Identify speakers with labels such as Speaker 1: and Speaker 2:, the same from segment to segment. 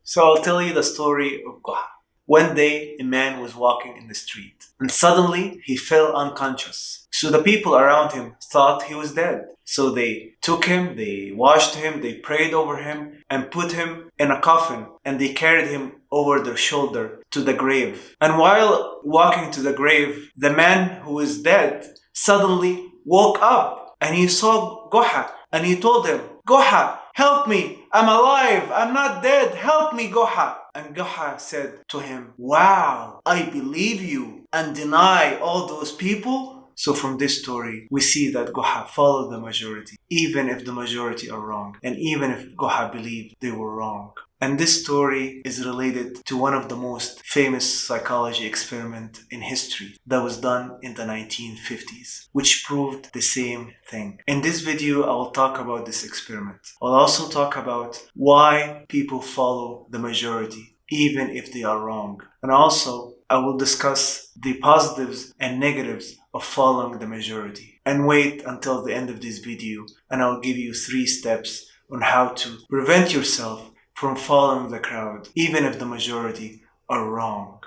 Speaker 1: So I'll tell you the story of Goha. One day, a man was walking in the street, and suddenly he fell unconscious. So the people around him thought he was dead. So they took him, they washed him, they prayed over him, and put him in a coffin, and they carried him over their shoulder to the grave. And while walking to the grave, the man who was dead suddenly woke up, and he saw Goha, and he told him, "Goha, help me! I'm alive! I'm not dead! Help me, Goha!" And Goha said to him, "Wow, I believe you and deny all those people?" So from this story, we see that Goha followed the majority, even if the majority are wrong, and even if Goha believed they were wrong. And this story is related to one of the most famous psychology experiments in history that was done in the 1950s, which proved the same thing. In this video, I will talk about this experiment. I'll also talk about why people follow the majority, even if they are wrong. And also, I will discuss the positives and negatives of following the majority. And wait until the end of this video, and I'll give you 3 steps on how to prevent yourself from following the crowd, even if the majority are wrong.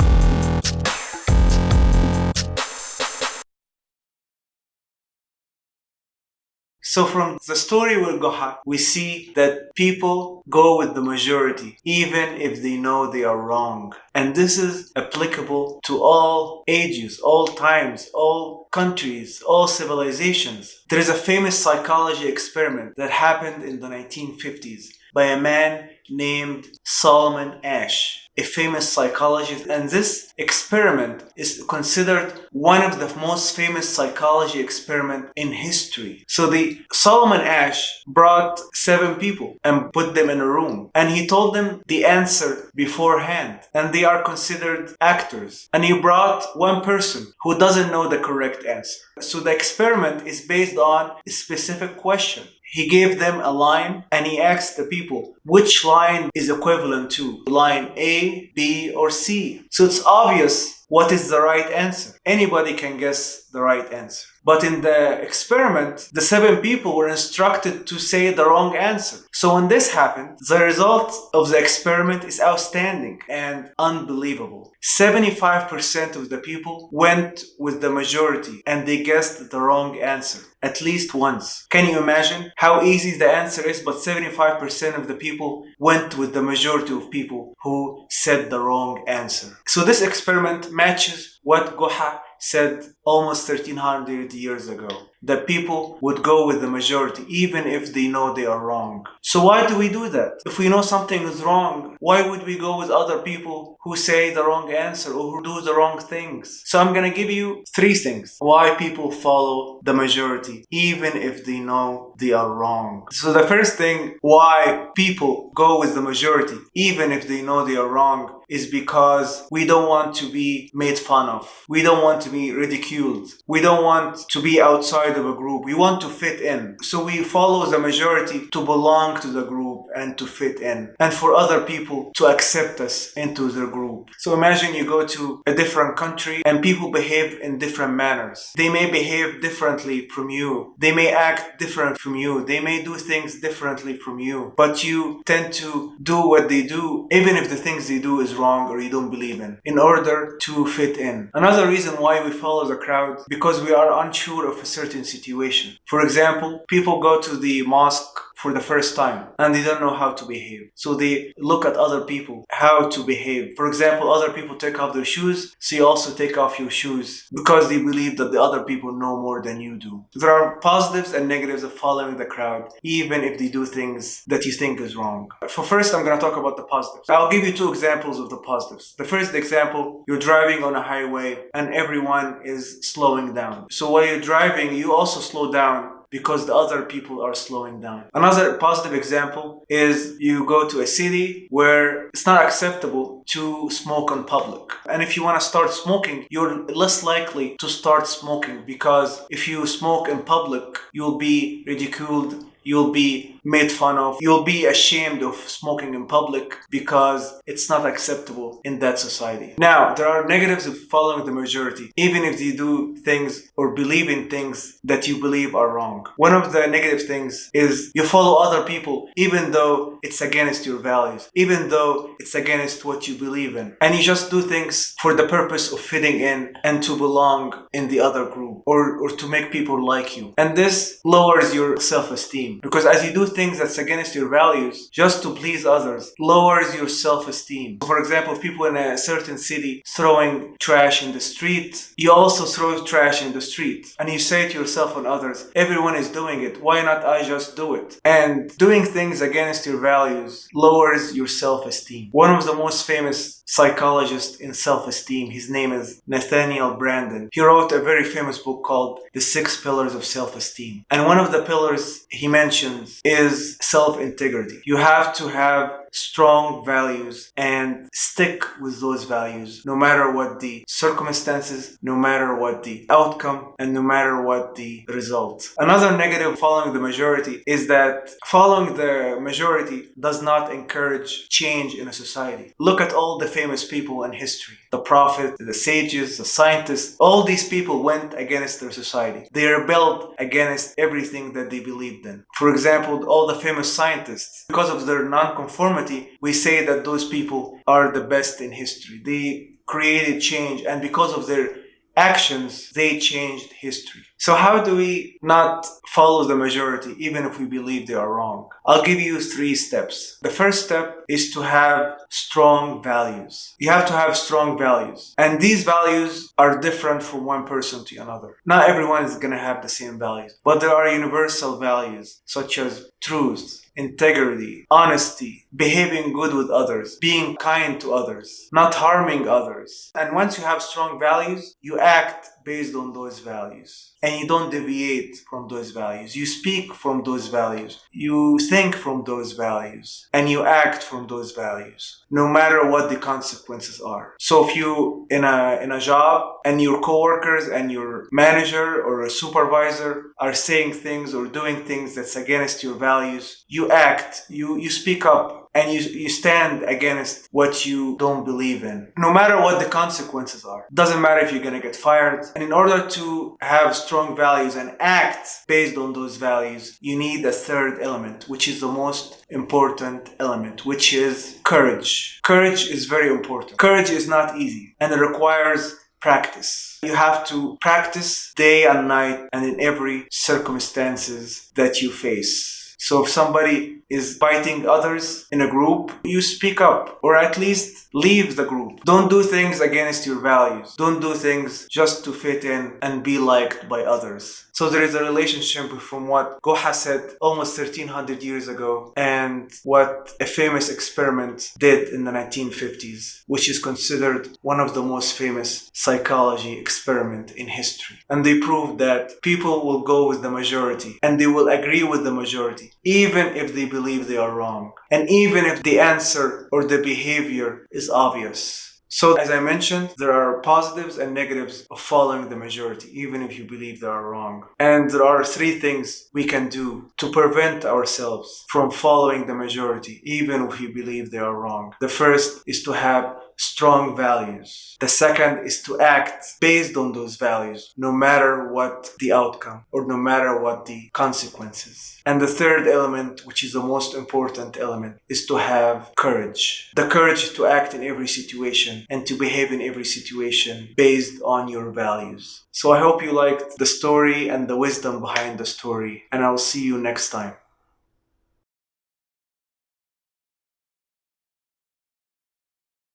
Speaker 1: So from the story with Goha, we see that people go with the majority, even if they know they are wrong. And this is applicable to all ages, all times, all countries, all civilizations. There is a famous psychology experiment that happened in the 1950s by a man named Solomon Asch, a famous psychologist, and this experiment is considered one of the most famous psychology experiments in history. So the Solomon Asch brought 7 people and put them in a room, and he told them the answer beforehand, and they are considered actors. And he brought one person who doesn't know the correct answer. So the experiment is based on a specific question. He gave them a line, and he asked the people which line is equivalent to line A, B, or C. So it's obvious what is the right answer. Anybody can guess the right answer. But in the experiment, the 7 people were instructed to say the wrong answer. So when this happened, the result of the experiment is outstanding and unbelievable. 75% of the people went with the majority and they guessed the wrong answer at least once. Can you imagine how easy the answer is? But 75% of the people went with the majority of people who said the wrong answer. So this experiment matches what Goha said almost 1300 years ago, that people would go with the majority even if they know they are wrong. So why do we do that? If we know something is wrong, why would we go with other people who say the wrong answer or who do the wrong things? So I'm going to give you 3 things why people follow the majority even if they know they are wrong. So the first thing why people go with the majority even if they know they are wrong is because we don't want to be made fun of. We don't want to be ridiculed. We don't want to be outside of a group. We want to fit in. So we follow the majority to belong to the group and to fit in, and for other people to accept us into their group. So imagine you go to a different country and people behave in different manners. They may behave differently from you. They may act different from you. They may do things differently from you. But you tend to do what they do, even if the things they do is wrong or you don't believe in order to fit in. Another reason why we follow the crowd, because we are unsure of a certain situation. For example, people go to the mosque for the first time and they don't know how to behave. So they look at other people, how to behave. For example, other people take off their shoes, so you also take off your shoes because they believe that the other people know more than you do. There are positives and negatives of following the crowd, even if they do things that you think is wrong. For first, I'm going to talk about the positives. I'll give you 2 examples of the positives. The first example, you're driving on a highway and everyone is slowing down. So while you're driving, you also slow down because the other people are slowing down. Another positive example is you go to a city where it's not acceptable to smoke in public. And if you want to start smoking, you're less likely to start smoking because if you smoke in public, you'll be ridiculed, you'll be made fun of. You'll be ashamed of smoking in public because it's not acceptable in that society. Now, there are negatives of following the majority, even if you do things or believe in things that you believe are wrong. One of the negative things is you follow other people even though it's against your values, even though it's against what you believe in. And you just do things for the purpose of fitting in and to belong in the other group or to make people like you. And this lowers your self-esteem because as you do things that's against your values just to please others, lowers your self-esteem. For example, if people in a certain city throwing trash in the street, you also throw trash in the street. And you say to yourself and others, everyone is doing it, why not I just do it? And doing things against your values lowers your self-esteem. One of the most famous psychologists in self-esteem, his name is Nathaniel Branden. He wrote a very famous book called The 6 Pillars of Self-Esteem. And one of the pillars he mentions is self-integrity. You have to have strong values and stick with those values no matter what the circumstances, no matter what the outcome, and no matter what the result. Another negative of following the majority is that following the majority does not encourage change in a society. Look at all the famous people in history. The prophets, the sages, the scientists, all these people went against their society. They rebelled against everything that they believed in. For example, all the famous scientists, because of their non-conformity, we say that those people are the best in history. They created change, and because of their actions, they changed history. So how do we not follow the majority even if we believe they are wrong? I'll give you 3 steps. The first step is to have strong values. You have to have strong values. And these values are different from one person to another. Not everyone is going to have the same values, but there are universal values such as truth, integrity, honesty, behaving good with others, being kind to others, not harming others. And once you have strong values, you act based on those values. And you don't deviate from those values. You speak from those values. You think from those values. And you act from those values, no matter what the consequences are. So if you in a job and your coworkers and your manager or a supervisor are saying things or doing things that's against your values, you act, you speak up. And you stand against what you don't believe in, no matter what the consequences are. Doesn't matter if you're going to get fired. And in order to have strong values and act based on those values, you need a third element, which is the most important element, which is courage. Courage is very important. Courage is not easy, and it requires practice. You have to practice day and night and in every circumstances that you face. So if somebody is biting others in a group, you speak up or at least leave the group. Don't do things against your values. Don't do things just to fit in and be liked by others. So there is a relationship from what Goha said almost 1300 years ago and what a famous experiment did in the 1950s, which is considered one of the most famous psychology experiment in history. And they proved that people will go with the majority and they will agree with the majority, even if they believe they are wrong. And even if the answer or the behavior is obvious. So as I mentioned, there are positives and negatives of following the majority, even if you believe they are wrong. And there are 3 things we can do to prevent ourselves from following the majority, even if we believe they are wrong. The first is to have strong values. The second is to act based on those values, no matter what the outcome or no matter what the consequences. And the third element, which is the most important element, is to have courage. The courage to act in every situation and to behave in every situation based on your values. So I hope you liked the story and the wisdom behind the story, and I'll see you next time.